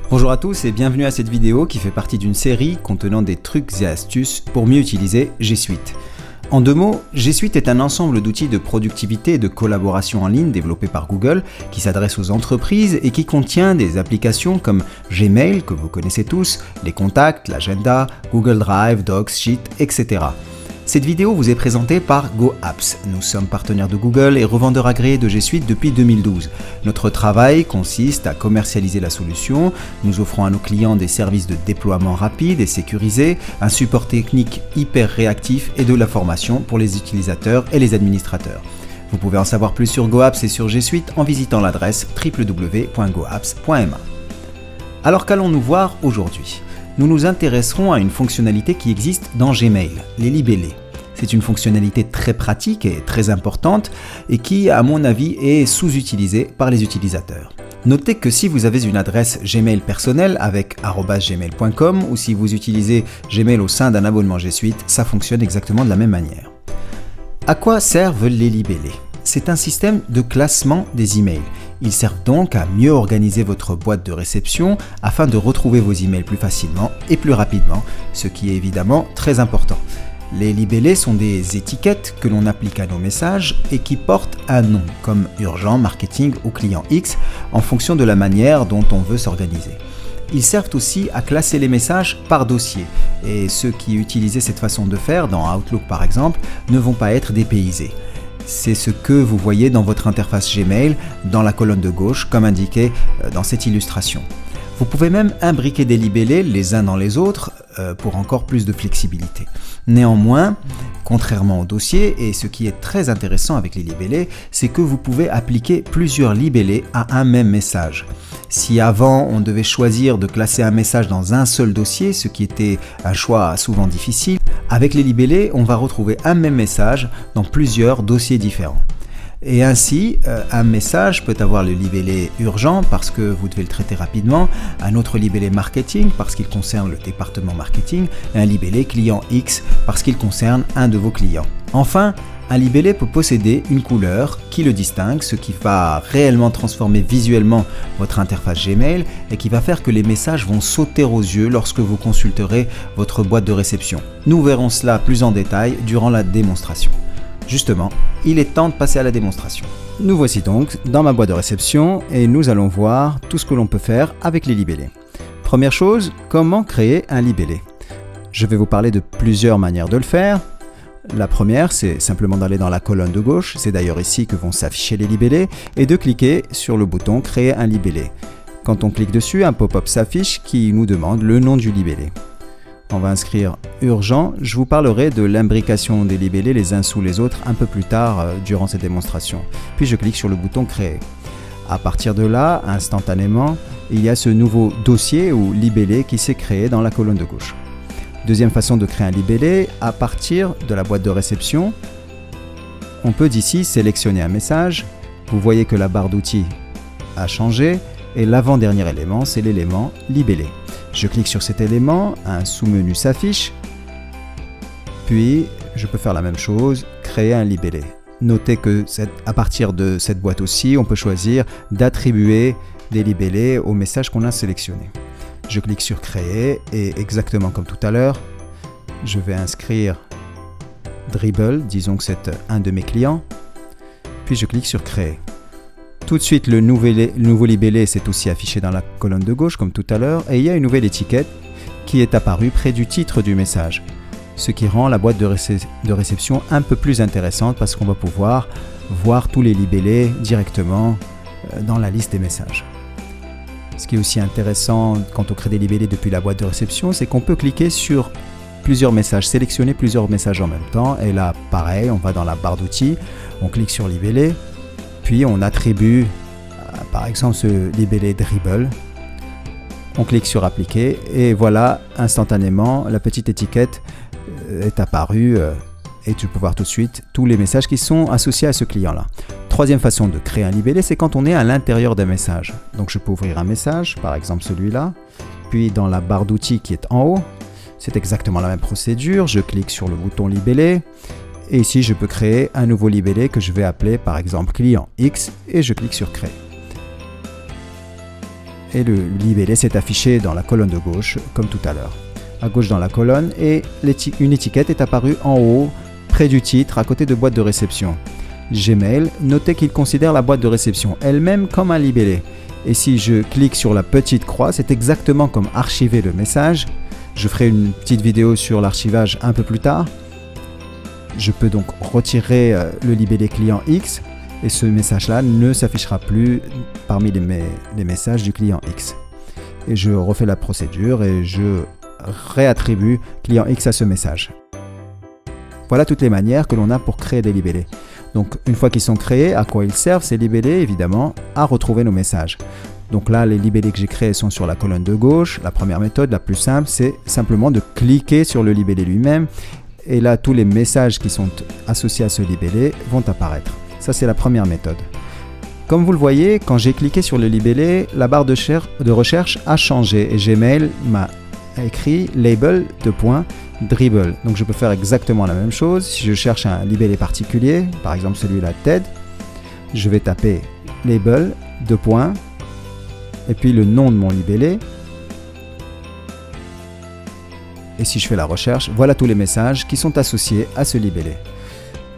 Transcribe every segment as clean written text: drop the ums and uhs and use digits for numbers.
Bonjour à tous et bienvenue à cette vidéo qui fait partie d'une série contenant des trucs et astuces pour mieux utiliser G Suite. En deux mots, G Suite est un ensemble d'outils de productivité et de collaboration en ligne développés par Google qui s'adresse aux entreprises et qui contient des applications comme Gmail, que vous connaissez tous, les contacts, l'agenda, Google Drive, Docs, Sheet, etc. Cette vidéo vous est présentée par GoApps. Nous sommes partenaires de Google et revendeurs agréés de G Suite depuis 2012. Notre travail consiste à commercialiser la solution, nous offrons à nos clients des services de déploiement rapide et sécurisé, un support technique hyper réactif et de la formation pour les utilisateurs et les administrateurs. Vous pouvez en savoir plus sur GoApps et sur G Suite en visitant l'adresse www.goapps.ma. Alors qu'allons-nous voir aujourd'hui ? Nous nous intéresserons à une fonctionnalité qui existe dans Gmail, les libellés. C'est une fonctionnalité très pratique et très importante et qui, à mon avis, est sous-utilisée par les utilisateurs. Notez que si vous avez une adresse Gmail personnelle avec @gmail.com ou si vous utilisez Gmail au sein d'un abonnement G Suite, ça fonctionne exactement de la même manière. À quoi servent les libellés ? C'est un système de classement des emails. Ils servent donc à mieux organiser votre boîte de réception afin de retrouver vos emails plus facilement et plus rapidement, ce qui est évidemment très important. Les libellés sont des étiquettes que l'on applique à nos messages et qui portent un nom, comme urgent, marketing ou client X, en fonction de la manière dont on veut s'organiser. Ils servent aussi à classer les messages par dossier, et ceux qui utilisaient cette façon de faire, dans Outlook par exemple, ne vont pas être dépaysés. C'est ce que vous voyez dans votre interface Gmail, dans la colonne de gauche, comme indiqué dans cette illustration. Vous pouvez même imbriquer des libellés les uns dans les autres pour encore plus de flexibilité. Néanmoins, contrairement au dossier, et ce qui est très intéressant avec les libellés, c'est que vous pouvez appliquer plusieurs libellés à un même message. Si avant on devait choisir de classer un message dans un seul dossier, ce qui était un choix souvent difficile, avec les libellés, on va retrouver un même message dans plusieurs dossiers différents. Et ainsi, un message peut avoir le libellé urgent parce que vous devez le traiter rapidement, un autre libellé marketing parce qu'il concerne le département marketing, et un libellé client X parce qu'il concerne un de vos clients. Enfin, un libellé peut posséder une couleur qui le distingue, ce qui va réellement transformer visuellement votre interface Gmail et qui va faire que les messages vont sauter aux yeux lorsque vous consulterez votre boîte de réception. Nous verrons cela plus en détail durant la démonstration. Justement, il est temps de passer à la démonstration. Nous voici donc dans ma boîte de réception et nous allons voir tout ce que l'on peut faire avec les libellés. Première chose, comment créer un libellé ? Je vais vous parler de plusieurs manières de le faire. La première, c'est simplement d'aller dans la colonne de gauche, c'est d'ailleurs ici que vont s'afficher les libellés, et de cliquer sur le bouton « Créer un libellé ». Quand on clique dessus, un pop-up s'affiche qui nous demande le nom du libellé. On va inscrire « Urgent ». Je vous parlerai de l'imbrication des libellés les uns sous les autres un peu plus tard durant cette démonstration. Puis je clique sur le bouton « Créer ». À partir de là, instantanément, il y a ce nouveau dossier ou libellé qui s'est créé dans la colonne de gauche. Deuxième façon de créer un libellé, à partir de la boîte de réception, on peut d'ici sélectionner un message. Vous voyez que la barre d'outils a changé et l'avant-dernier élément, c'est l'élément libellé. Je clique sur cet élément, un sous-menu s'affiche, puis je peux faire la même chose, créer un libellé. Notez que à partir de cette boîte aussi, on peut choisir d'attribuer des libellés au message qu'on a sélectionné. Je clique sur créer et exactement comme tout à l'heure, je vais inscrire Dribble, disons que c'est un de mes clients, puis je clique sur créer. Tout de suite, le nouveau libellé s'est aussi affiché dans la colonne de gauche comme tout à l'heure et il y a une nouvelle étiquette qui est apparue près du titre du message, ce qui rend la boîte de réception un peu plus intéressante parce qu'on va pouvoir voir tous les libellés directement dans la liste des messages. Ce qui est aussi intéressant quand on crée des libellés depuis la boîte de réception, c'est qu'on peut cliquer sur plusieurs messages, sélectionner plusieurs messages en même temps. Et là, pareil, on va dans la barre d'outils, on clique sur libellé, puis on attribue, par exemple, ce libellé Dribble. On clique sur appliquer et voilà, instantanément, la petite étiquette est apparue et tu peux voir tout de suite tous les messages qui sont associés à ce client-là. Troisième façon de créer un libellé, c'est quand on est à l'intérieur d'un message. Donc je peux ouvrir un message, par exemple celui-là, puis dans la barre d'outils qui est en haut, c'est exactement la même procédure, je clique sur le bouton libellé, et ici je peux créer un nouveau libellé que je vais appeler par exemple client X, et je clique sur créer. et le libellé s'est affiché dans la colonne de gauche comme tout à l'heure. À gauche dans la colonne et une étiquette est apparue en haut près du titre à côté de boîte de réception. Gmail, notez qu'il considère la boîte de réception elle-même comme un libellé. Et si je clique sur la petite croix, c'est exactement comme archiver le message. Je ferai une petite vidéo sur l'archivage un peu plus tard. Je peux donc retirer le libellé client X et ce message-là ne s'affichera plus parmi les messages du client X. Et je refais la procédure et je réattribue client X à ce message. Voilà toutes les manières que l'on a pour créer des libellés. Donc une fois qu'ils sont créés, à quoi ils servent ces libellés? Évidemment, à retrouver nos messages. Donc là, les libellés que j'ai créés sont sur la colonne de gauche. La première méthode, la plus simple, c'est simplement de cliquer sur le libellé lui-même. Et là, tous les messages qui sont associés à ce libellé vont apparaître. Ça, c'est la première méthode. Comme vous le voyez, quand j'ai cliqué sur le libellé, la barre de recherche a changé et Gmail m'a écrit label : dribble. Donc je peux faire exactement la même chose. Si je cherche un libellé particulier, par exemple celui-là TED, je vais taper label : et puis le nom de mon libellé. Et si je fais la recherche, voilà tous les messages qui sont associés à ce libellé.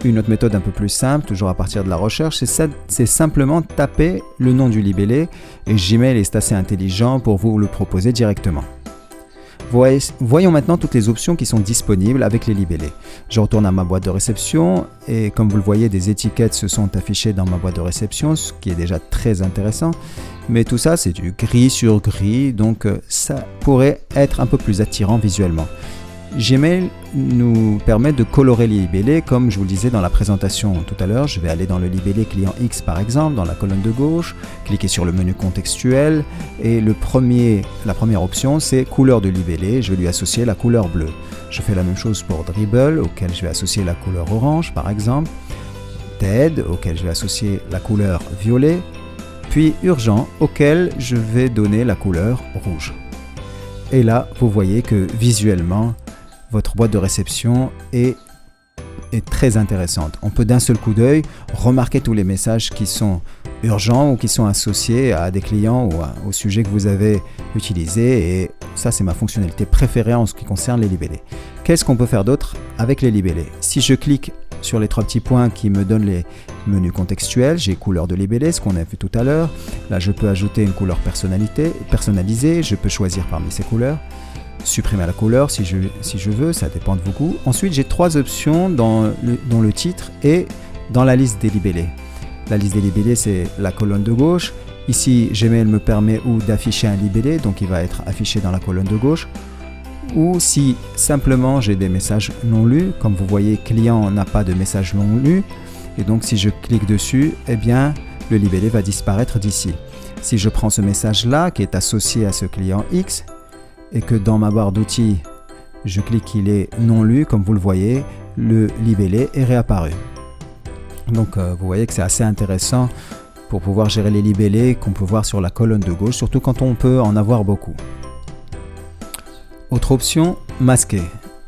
Une autre méthode un peu plus simple, toujours à partir de la recherche, c'est simplement taper le nom du libellé et Gmail est assez intelligent pour vous le proposer directement. Voyons maintenant toutes les options qui sont disponibles avec les libellés. Je retourne à ma boîte de réception et comme vous le voyez, des étiquettes se sont affichées dans ma boîte de réception, ce qui est déjà très intéressant. Mais tout ça, c'est du gris sur gris, donc ça pourrait être un peu plus attirant visuellement. Gmail nous permet de colorer les libellés, comme je vous le disais dans la présentation tout à l'heure. Je vais aller dans le libellé client X par exemple, dans la colonne de gauche, cliquer sur le menu contextuel et la première option c'est couleur de libellé, je vais lui associer la couleur bleue. Je fais la même chose pour Dribble, auquel je vais associer la couleur orange par exemple, TED, auquel je vais associer la couleur violet, puis Urgent, auquel je vais donner la couleur rouge. Et là, vous voyez que visuellement, votre boîte de réception est très intéressante. On peut d'un seul coup d'œil remarquer tous les messages qui sont urgents ou qui sont associés à des clients ou au sujet que vous avez utilisé. Et ça, c'est ma fonctionnalité préférée en ce qui concerne les libellés. Qu'est-ce qu'on peut faire d'autre avec les libellés? Si je clique sur les trois petits points qui me donnent les menus contextuels, j'ai couleur de libellé, ce qu'on a vu tout à l'heure. Là, je peux ajouter une couleur personnalisée. Je peux choisir parmi ces couleurs. Supprimer la couleur si je veux, ça dépend de vos goûts. Ensuite, j'ai trois options dans le titre et dans la liste des libellés. La liste des libellés, c'est la colonne de gauche. Ici, Gmail me permet d'afficher un libellé, donc il va être affiché dans la colonne de gauche. Ou si simplement j'ai des messages non lus, comme vous voyez, client n'a pas de message non lu, et donc si je clique dessus, eh bien, le libellé va disparaître d'ici. Si je prends ce message-là, qui est associé à ce client X, et que dans ma barre d'outils, je clique qu'il est non lu, comme vous le voyez, le libellé est réapparu. Donc vous voyez que c'est assez intéressant pour pouvoir gérer les libellés qu'on peut voir sur la colonne de gauche, surtout quand on peut en avoir beaucoup. Autre option, masquer.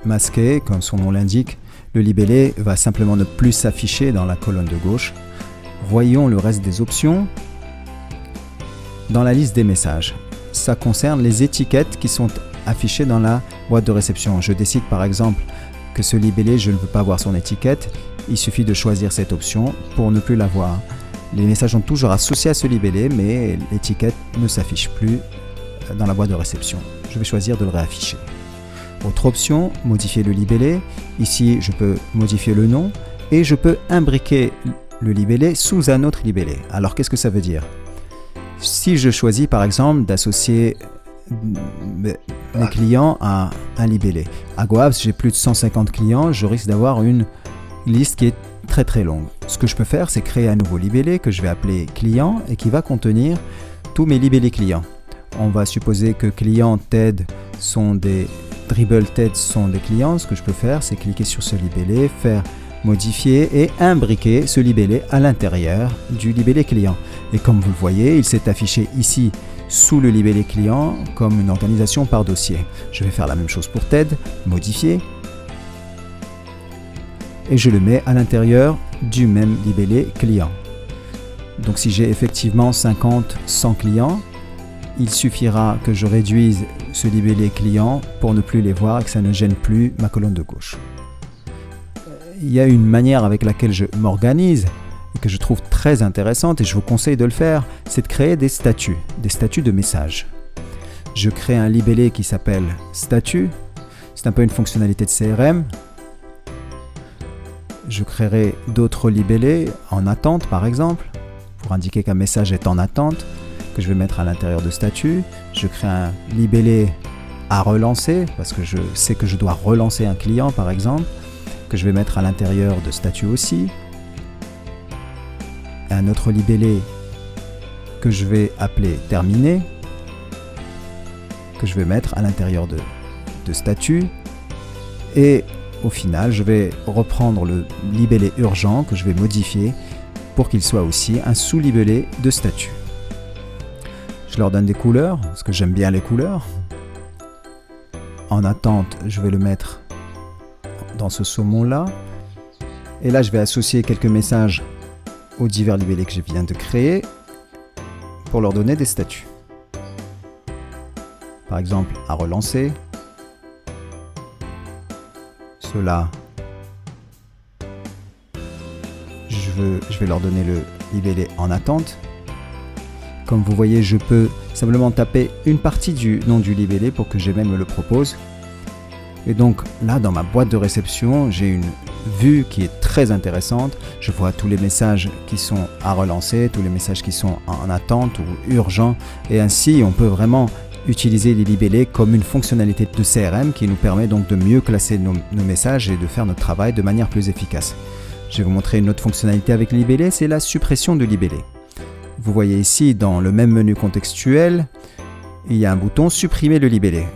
Masquer, comme son nom l'indique, le libellé va simplement ne plus s'afficher dans la colonne de gauche. Voyons le reste des options. Dans la liste des messages, ça concerne les étiquettes qui sont affichées dans la boîte de réception. Je décide par exemple que ce libellé, je ne veux pas voir son étiquette. Il suffit de choisir cette option pour ne plus la voir. Les messages sont toujours associés à ce libellé, mais l'étiquette ne s'affiche plus dans la boîte de réception. Je vais choisir de le réafficher. Autre option, modifier le libellé. Ici, je peux modifier le nom et je peux imbriquer le libellé sous un autre libellé. Alors, qu'est-ce que ça veut dire? Si je choisis par exemple d'associer mes clients à un libellé. À Goabs, j'ai plus de 150 clients, je risque d'avoir une liste qui est très très longue. Ce que je peux faire, c'est créer un nouveau libellé que je vais appeler client et qui va contenir tous mes libellés clients. On va supposer que client TED sont des Dribble TED sont des clients. Ce que je peux faire, c'est cliquer sur ce libellé, faire modifier et imbriquer ce libellé à l'intérieur du libellé client. Et comme vous le voyez, il s'est affiché ici sous le libellé client comme une organisation par dossier. Je vais faire la même chose pour TED, modifier, et je le mets à l'intérieur du même libellé client. Donc si j'ai effectivement 50, 100 clients, il suffira que je réduise ce libellé client pour ne plus les voir et que ça ne gêne plus ma colonne de gauche. Il y a une manière avec laquelle je m'organise et que je trouve très intéressante et je vous conseille de le faire, c'est de créer des statuts de messages. Je crée un libellé qui s'appelle statut, c'est un peu une fonctionnalité de CRM. Je créerai d'autres libellés en attente par exemple, pour indiquer qu'un message est en attente, que je vais mettre à l'intérieur de statut. Je crée un libellé à relancer, parce que je sais que je dois relancer un client par exemple, que je vais mettre à l'intérieur de statut aussi. Un autre libellé que je vais appeler terminé, que je vais mettre à l'intérieur de statut. Et au final, je vais reprendre le libellé urgent que je vais modifier pour qu'il soit aussi un sous-libellé de statut. Je leur donne des couleurs, parce que j'aime bien les couleurs. En attente, je vais le mettre dans ce saumon-là. Et là, je vais associer quelques messages aux divers libellés que je viens de créer pour leur donner des statuts. Par exemple, à relancer. Ceux-là, je vais leur donner le libellé en attente. Comme vous voyez, je peux simplement taper une partie du nom du libellé pour que Gmail me le propose. Et donc là, dans ma boîte de réception, j'ai une vue qui est très intéressante. Je vois tous les messages qui sont à relancer, tous les messages qui sont en attente ou urgents. Et ainsi, on peut vraiment utiliser les libellés comme une fonctionnalité de CRM qui nous permet donc de mieux classer nos messages et de faire notre travail de manière plus efficace. Je vais vous montrer une autre fonctionnalité avec les libellés, c'est la suppression de libellés. Vous voyez ici dans le même menu contextuel, il y a un bouton supprimer le libellé.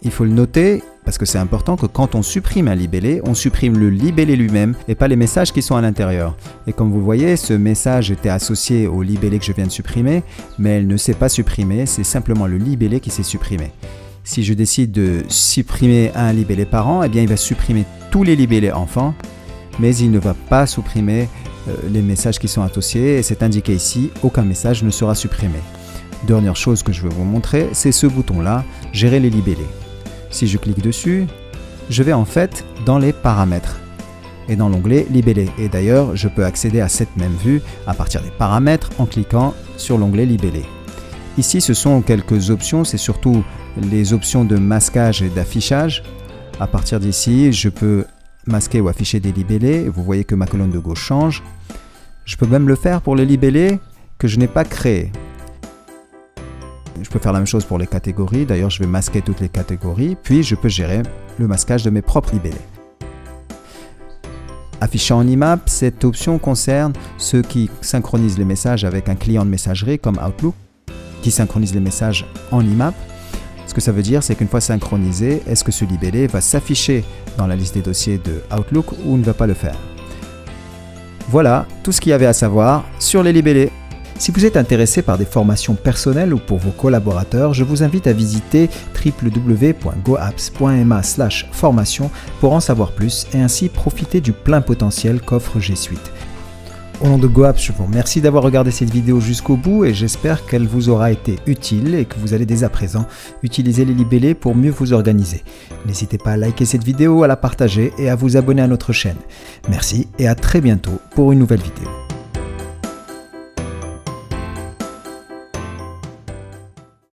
Il faut le noter parce que c'est important que quand on supprime un libellé, on supprime le libellé lui-même et pas les messages qui sont à l'intérieur. Et comme vous voyez, ce message était associé au libellé que je viens de supprimer, mais elle ne s'est pas supprimée, c'est simplement le libellé qui s'est supprimé. Si je décide de supprimer un libellé par an, eh bien il va supprimer tous les libellés enfants, mais il ne va pas supprimer les messages qui sont associés et c'est indiqué ici, aucun message ne sera supprimé. Dernière chose que je vais vous montrer, c'est ce bouton-là, gérer les libellés. Si je clique dessus, je vais en fait dans les paramètres et dans l'onglet libellé. Et d'ailleurs, je peux accéder à cette même vue à partir des paramètres en cliquant sur l'onglet libellé. Ici, ce sont quelques options, c'est surtout les options de masquage et d'affichage. À partir d'ici, je peux masquer ou afficher des libellés. Vous voyez que ma colonne de gauche change. Je peux même le faire pour les libellés que je n'ai pas créés. Je peux faire la même chose pour les catégories. D'ailleurs, je vais masquer toutes les catégories. Puis, je peux gérer le masquage de mes propres libellés. Afficher en IMAP, cette option concerne ceux qui synchronisent les messages avec un client de messagerie comme Outlook, qui synchronise les messages en IMAP. Ce que ça veut dire, c'est qu'une fois synchronisé, est-ce que ce libellé va s'afficher dans la liste des dossiers de Outlook ou ne va pas le faire? Voilà tout ce qu'il y avait à savoir sur les libellés. Si vous êtes intéressé par des formations personnelles ou pour vos collaborateurs, je vous invite à visiter www.goapps.ma/formation pour en savoir plus et ainsi profiter du plein potentiel qu'offre G Suite. Au nom de GoApps, je vous remercie d'avoir regardé cette vidéo jusqu'au bout et j'espère qu'elle vous aura été utile et que vous allez dès à présent utiliser les libellés pour mieux vous organiser. N'hésitez pas à liker cette vidéo, à la partager et à vous abonner à notre chaîne. Merci et à très bientôt pour une nouvelle vidéo.